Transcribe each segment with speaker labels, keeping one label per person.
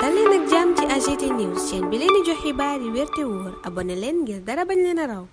Speaker 1: dal leen ak jàmm ci AGT News chaîne bi leen di jox xibaar yi wér te wóor abonné leen ngir dara bañ leen a raw.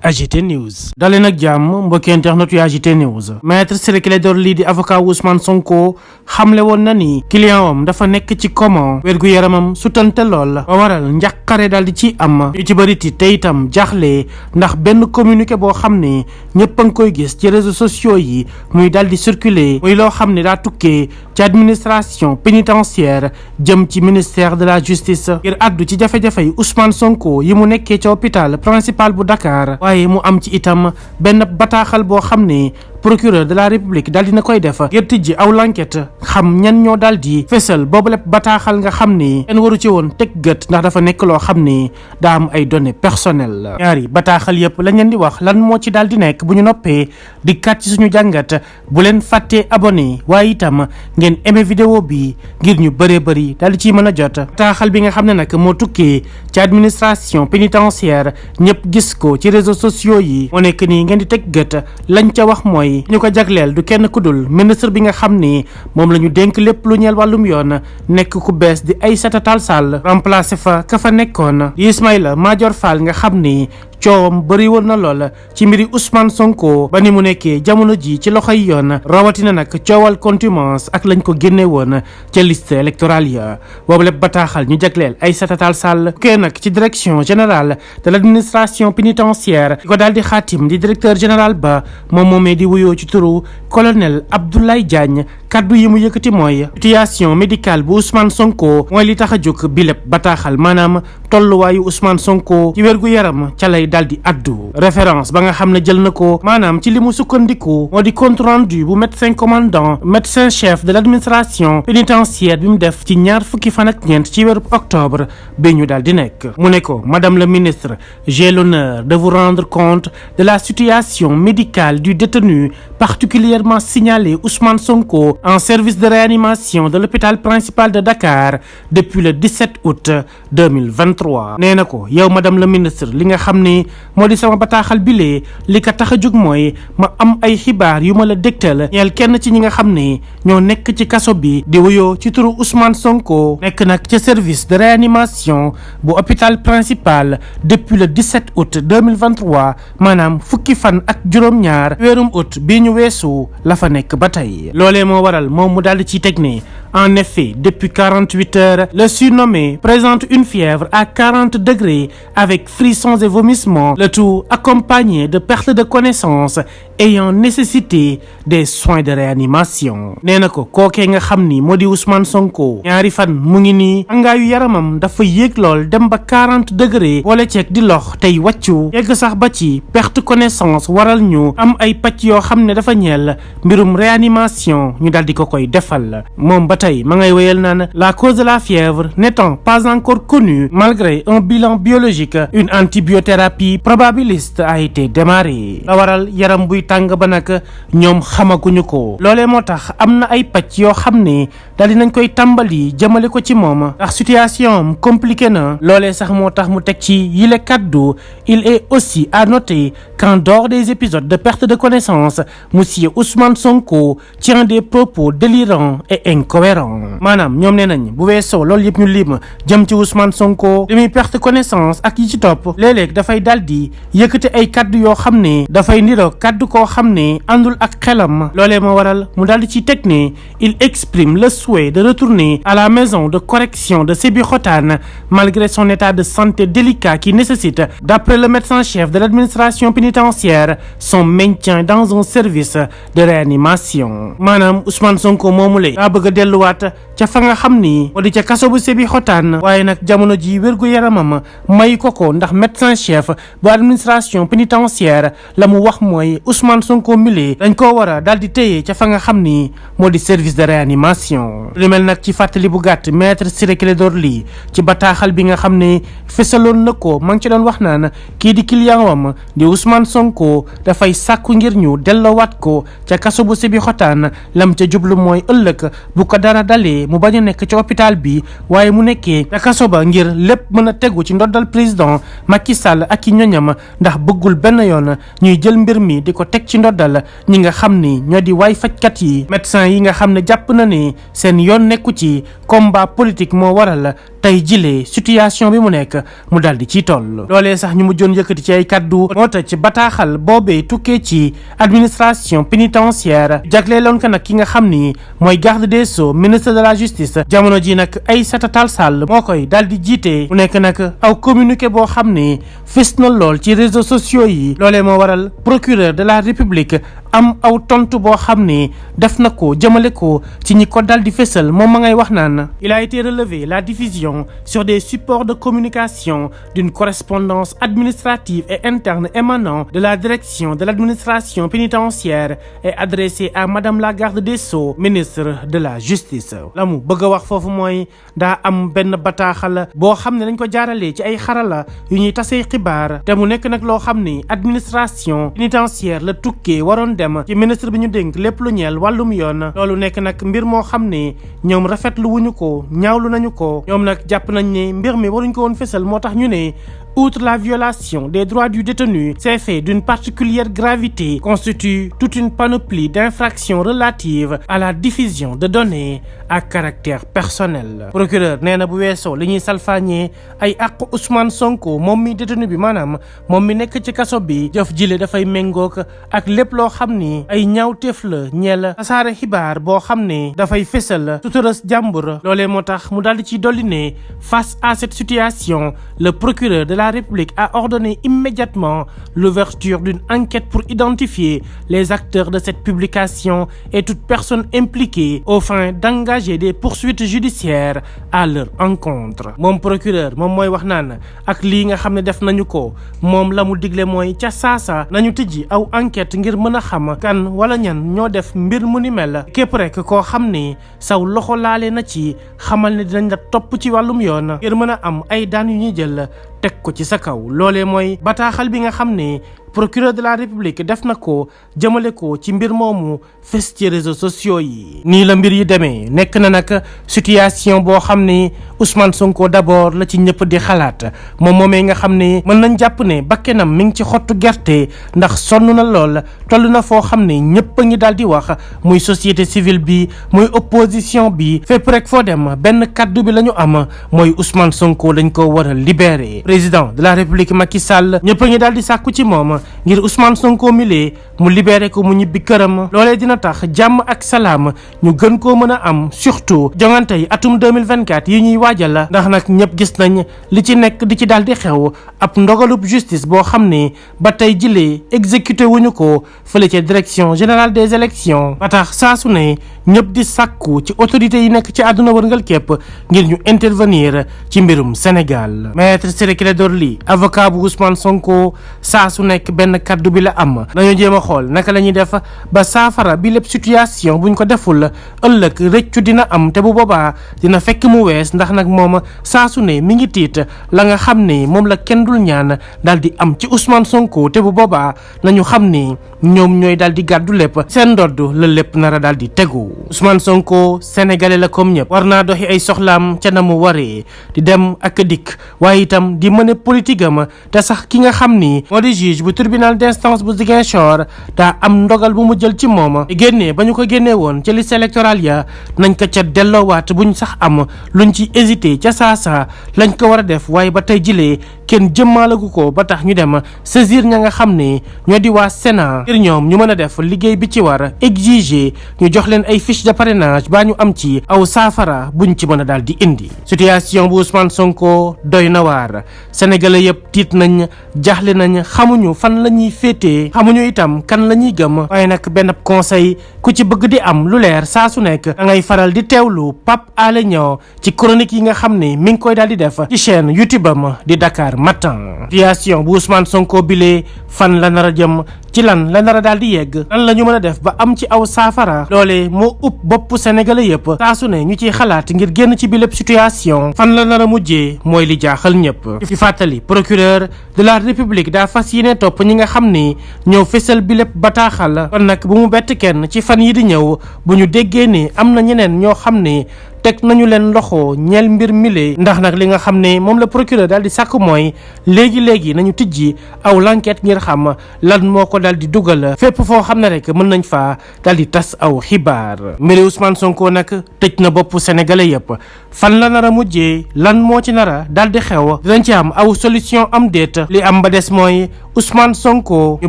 Speaker 2: AGT News dalee nag jàmm mbokki internet yu AGT News maître Ciré Clédor Ly di avocat Ousmane Sonko xamle woon na ni client am dafa nekk ci coma wérgu yaramam sutante lool ba waral njàqare daal di ci am yu ci bëri te itam jaaxle ndax benn communiqué boo xam ne ñëpp a ngi koy gis ci réseaux sociaux yi muy daal di circuler muy loo xam ne daa tukkee ci administration pénitentiaire jëm ci ministère de la justice ngir addu ci jafe-jafe yi Ousmane Sonko yi mu nekkee ci hôpital principal bu Dakar waaye mu am ci itam benn bataaxal boo xam ne procureur de la république daal dina koy def ngir tijji aw l'enquête xam ñan ñoo daal di fésal boobu lépp bataaxal nga xam ne kenn waru ci woon teg gët ndax dafa nekk loo xam ne daa am ay données personnelles ñaari bataaxal yëpp lañ leen di wax lan moo ci daal di nekk bu ñu noppee di kat ci suñu jàngat bu leen fàttee abonné waaye itam ngeen aimé vidéo bi ngir ñu bëree bëri daal di ciy mën a jot bataaxal bi nga xam ne nag moo tukkee ci administration pénitentiaire ñëpp gis ko ci réseaux sociaux yi moo nekk nii ngeen di teg gët lañ ca wax mooy ñu ko jagleel du kenn ku dul ministre bi nga xam ni moom la ñu dénk lépp lu ñeel wàllum yoon nekk ku bees di Aïssata Tall Sall remplacé fa ka fa nekkoon di Ismaïla Madior Fall nga xam ni coowam bëri woon na lool ci mbiri Ousmane Sonko ba ni mu nekkee jamono ji ci loxoy yoon rawatina nag coowal contumace ak lañ ko génne woon ca liste électorale ya boobu lépp bataaxal ñu jagleel Aïssata Tall Sall kee nag ci direction générale de l'administration pénitentiaire di ko daal di xaatim di directeur général ba moom moomee di wuyoo ci turu colonel Abdoulaye Diagne kaddu yi mu yëkkati mooy situation médicale bu Ousmane Sonko mooy li tax a jóg bi lépp bataaxal maanaam tolluwaayu Ousmane Sonko ci wérgu yaram ca lay daal di addu référence ba nga xam ne jël na ko maanaam ci li mu sukkandiku moo di compte rendu bu médecin commandant médecin chef de l'administration pénitentiaire bi mu def ci ñaar fukki fan ak ñeent ci weeru octobre bi ñu daal di nekk mu ne ko madame le ministre j'ai l'honneur de vous rendre compte de la situation médicale du détenu particulièrement signalé Ousmane Sonko en service de réanimation de l'hôpital principal de Dakar depuis le 17 août 2023 nee na ko yow madame le ministre li nga xam ne moo di sama bataaxal bilee li ko tax a jóg mooy ma am ay xibaar yu ma la dégtal ñeel kenn ci ñi nga xam ne ñoo nekk ci kaso bi di wuyoo ci turu Ousmane Sonko nekk nag ca service de réanimation bu hôpital principal depuis le 17 août 2023 maanaam fukki fan ak juróom-ñaar weerum août bii ñu weesu la fa nekk ba tey loolee moo waral moom mu daal di ciy teg ne en effet depuis 48 heures le surnommé présente une fièvre à 40 degrés avec frissons et vomissements le tout accompagné de perte de connaissance ayant nécessité des soins de réanimation nee na ko kookee nga xam ni moo di Ousmane Sonko ñaari fan mu ngi nii angaayu yaramam dafa yéeg lool dem ba 40 degrés boole ceeg di lox tey wàccu yegg sax ba ci perte connaissance waral ñu am ay pàcc yoo xam ne dafa ñeel mbirum réanimation ñu daal di ko koy defal moom ba tey ma ngay wéyal naan la cause de la fièvre n'étant pas encore connue malgré un bilan biologique une antibiothérapie probabiliste a été démarrée la waral yaram buy tàng ba nag ñoom xamaguñu ko loolee moo tax am na ay pàcc yoo xam ne daal dinañ koy tàmbali jëmale ko ci moom ndax situation am compliqué na loolee sax moo tax mu teg ci yile kaddu il est aussi à noter qu'en dehors des épisodes de perte de connaissance monsieur Ousmane Sonko tient des propos délirants et incohérents maanaam ñoom nee nañ bu weesoo loolu yëpp ñu lim jëm ci Ousmane Sonko li muy perte connaissance ak yi ci topp léeg-léeg dafay daal di yëkkate ay kaddu yoo xam ne dafay niroo kaddu koo xam ne àndul ak xelam loolee moo waral mu daal di ci teg ne il exprime le souhait de retourner à la maison de correction de Sébikotane malgré son état de santé délicat qui nécessite d'après le médecin-chef de l'administration pénitentiaire son maintien dans un service de réanimation maanaam Ousmane Sonko moomule daa bëgg a delluwaat ca fa nga xam ni moo di ca kaso bu Sébikotane waaye nag jamono ji wérgu yaramam may ko ndax médecin-chef bu administration pénitentiaire la mu wax mooy Ousmane Sonko mile dañ koo war a daal di téye ca fa nga xam ni moo di service de réanimation lu mel nag ci fàttali bu gàtt maître Ciré Clédor Ly ci bataaxal bi nga xam ne fesaloon na ko ma ngi ci doon wax naan kii di client wam di Ousmane Sonko dafay sàkku ngir ñu delloowaat ko ca kaso bu Sébikotane lam ca jublu mooy ëllëg bu ko dara dalee mu bañ a nekk ci hôpital bi waaye mu nekkee ca kaso ba ngir lépp mën a tegu ci ndoddal président Macky Sall ak i ñoñam ndax bëggul benn yoon ñuy jël mbir mi di ko teg ci ndoddal ñi nga xam ni ñoo di waay fajkat yi médecin yi nga xam ne jàpp na ne seen yoon nekku ci combat politique moo waral tey jilee situation bi mu nekk mu daal di ciy toll. loolee sax ñu mujjoon yëkkati ci ay kaddu moo tax ci bataaxal boobee tukkee ci administration pénitentiaire jagleeloon ko nag ki nga xam ni mooy garde des sceaux ministre de la justice jamono ji nag Aïssata Tall Sall moo koy daal di jiite mu nekk nag aw communiqué boo xam ni fës na lool ci réseaux sociaux yi. loolee moo waral procureur de la république am aw tontu boo xam ni def na ko jëmale ko ci ñi ko dal di fësal moom ma ngay wax naan il a été relevé la diffusion sur des supports de communication d'une correspondance administrative et interne émanant de la direction de l'administration pénitentiaire et adressée à madame la garde des sceaux ministre de la justice. la mu bëgg a wax foofu mooy daa am benn bataaxal boo xam ne dañ ko jaaralee ci ay xarala yu ñuy tasee xibaar te mu nekk nag loo xam ni administration pénitentiaire la tukkee waroon dem ci ministre bi ñu dénk lépp lu ñeel wàllum yoon. loolu nekk nag mbir moo xam ne ñoom rafetlu wuñu ko ñaawlu nañu ko ñoom nag jàpp nañ ne mbir mi waruñ ko woon fësal moo tax ñu ne outre la violation des droits du détenu, ces faits d'une particulière gravité constituent toute une panoplie d'infractions relatives à la diffusion de données à caractère personnel. procureur nee na bu weesoo li ñuy salfaañee ay àqu Ousmane Sonko moom mi détenu bi maanaam moom mi nekk ci kaso bi jëf jile dafay méngook ak lépp loo xam ni ay ñaawteef la ñeel tasaare xibaar boo xam ne dafay fësal suturas jàmbur. loolee moo tax mu daal di ci dolli ne face à cette situation le procureur de la République a ordonné immédiatement l'ouverture d'une enquête pour identifier les acteurs de cette publication et toute personne impliquée aux fins d'engager des poursuites judiciaires à leur encontre. moom procureur moom mooy wax naan ak lii nga xam ne def nañu ko moom la mu digle mooy ca saasa nañu tijji aw enquête ngir mën a xam kan wala ñan ñoo def mbir mu ni mel. képp rek koo xam ne saw loxo laale na ci xamal ne dinañ la topp ci wàllum yoon ngir mën a am ay daan yu ñuy jël teg ko ci sa kaw. loolee mooy bataaxal bi nga xam ne procureur de la république def na ko jëmale ko ci mbir moomu fës ci réseaux sociaux yi. nii la mbir yi demee nekk na nag situation boo xam ne Ousmane Sonko d'abord la ci ñëpp di xalaat moom moomee nga xam ne mën nañ jàpp ne bakkenam mi ngi ci xottu gerte ndax sonn na lool toll na foo xam ne ñëpp a ngi daal di wax muy société civile bi muy opposition bi fépp rek foo dem benn kaddu bi la ñu am mooy Ousmane Sonko dañ ko war a libérer. président de la république Macky Sall ñëpp a ngi daal di sàkku ci moom ngir Ousmane Sonko milee mu libéré ko mu ñibbi këram. loolee dina tax jàmm ak salaam ñu gën koo mën a am surtout jongante yi atum 2024 yi ñuy waajal la ndax nag ñëpp gis nañ li ci nekk di ci daal di xew ab ndogalub justice boo xam ne ba tey jilee exécuté wuñu ko fële ca direction générale des élections ba tax saa su ne ñëpp di sàkku ci autorités yi nekk ci àdduna wërngal képp ngir ñu intervenir ci mbirum Sénégal. maître Ciré Clédor Ly avocat bu Ousmane Sonko saa su nekk benn kaddu bi la am nañu jéem a xool naka la ñuy def ba saafara bi lépp situation buñ ko deful ëllëg rëccu dina am te bu boobaa dina fekk mu wees ndax nag moom saa su ne mi ngi tiit la nga xam ne moom la kenn dul ñaan daal di am ci Ousmane Sonko te bu boobaa nañu xam ne ñoom ñooy daal di gàddu lépp seen ndodd la lépp nara daal di tegu. Ousmane Sonko sénégalais la comme ñëpp war naa doxi ay soxlaam ca na mu waree di dem ak dikk waaye itam di mën a politique am te sax ki nga xam ni moo di juge bu tribunal d'instance bu Ziguinchor daa am ndogal bu mu jël ci moom génnee ba ñu ko génnee woon ca liste électorale ya nañ ko ca delloowaat buñ sax am luñ ci hésité ca saasa lañ ko war a def waaye ba tey jilee kenn jëmmaalagu ko ba tax ñu dem saisir ña nga xam ne ñoo di waa Sénat ngir ñoom ñu mën a def liggéey bi ci war exiger ñu jox leen ay fiche de parrainage baa ñu am ci aw saafara buñ ci mën a daal di indi. situation bu Ousmane Sonko doy na waar sénégalais yëpp tiit nañ jaaxle nañ xamuñu fan la ñuy féetee xamuñu itam kan la ñuy gëm waaye nag benn conseil ku ci bëgg di am lu leer saa su nekk da ngay faral di teewlu Pape Alé Niang ci chronique yi nga xam ne mi ngi koy daal di def ci chaîne YouTube am di Dakar Matin. situation bu Ousmane Sonko bilee fan la nar a jëm ci lan la nar a daal di yegg lan la ñu mën a def ba am ci aw saafara loolee moo upp bopp sénégalais yëpp saa su ne ñu ciy xalaat ngir génn ci bi lépp situation fan la nar a mujjee mooy li jaaxal ñëpp. ci fàttali procureur de la république daa fas yéene topp ñi nga xam ni ñëw fésal bi lépp bataaxal kon nag bu mu bett kenn ci fan yi di ñëw bu ñu déggee ne am na ñeneen ñoo xam ne teg nañu leen loxo ñeel mbir mile ndax nag li nga xam ne moom la procureur daal di sàkk mooy léegi nañu tijji aw l'enquête ngir xam lan moo ko daal di dugal fépp foo xam ne rek mën nañ faa daal di tas aw xibaar. mbiri Ousmane Sonko nag tëj na bopp sénégalais yëpp fan la nar a mujjee lan moo ci nara daal di xew dinañ ci am aw solution am déet li am ba des mooy Ousmane Sonko ñu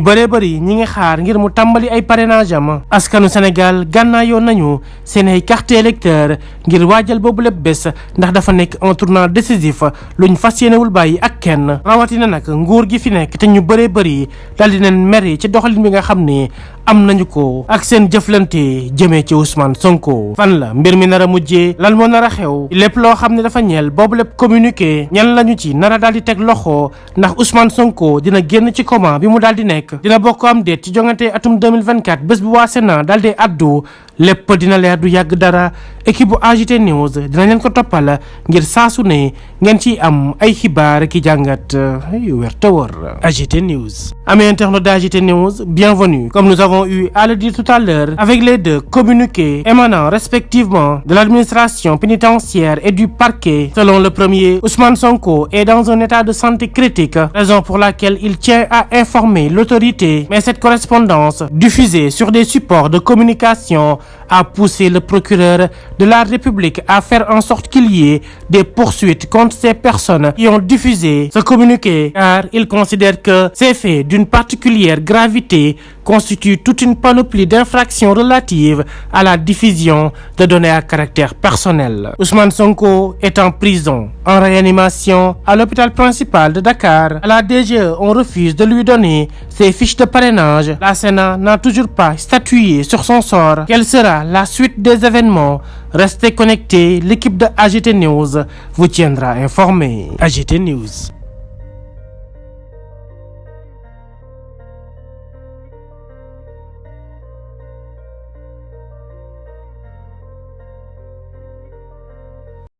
Speaker 2: bëree bëri ñi ngi xaar ngir mu tàmbali ay parrainage am askanu Sénégal gànnaayoon nañu seen ay carte électeur ngir waajal boobu lépp bés ndax dafa nekk un tournant décisif luñ fas yéenewul bàyyi ak kenn rawatina nag nguur gi fi nekk te ñu bëree bëri daal di leen meri ci doxalin bi nga xam ne am nañu ko ak seen jëflante jëmee ci Ousmane Sonko fan la mbir mi nar a mujjee lan moo nar a xew lépp loo xam ne dafa ñeel boobu lépp communiqué ñan lañu ci nar a daal di teg loxo ndax Ousmane Sonko dina génn ci coma bi mu daal di nekk dina bokk am déet ci jongante atum 2024 bés bu waa Sénat daal di addu lépp dina leer du yàgg dara équipe bu AGT News dina leen ko toppal ngir saasu ne ngeen ciy am ay xibaar ki jàngat yu wér te wóor. AGT News. Amis internautes d'AGT News, bienvenue. Comme nous avons eu à le dire tout à l'heure, avec les deux communiqués émanant respectivement de l'administration pénitentiaire et du parquet. Selon le premier, Ousmane Sonko est dans un état de santé critique, raison pour laquelle il tient à informer l'autorité. Mais cette correspondance, diffusée sur des supports de communication, a poussé le procureur de la République à faire en sorte qu'il y ait des poursuites contre ces personnes qui ont diffusé ce communiqué, car il considère que ces faits d'une particulière gravité constituent toute une panoplie d'infractions relatives à la diffusion de données à caractère personnel. Ousmane Sonko est en prison, en réanimation à l'hôpital principal de Dakar. À la DGE, on refuse de lui donner ses fiches de parrainage. La Sénat n'a toujours pas statué sur son sort. Quelle sera la suite des événements? Restez connectés, l'équipe de AGT News vous tiendra informé. AGT News.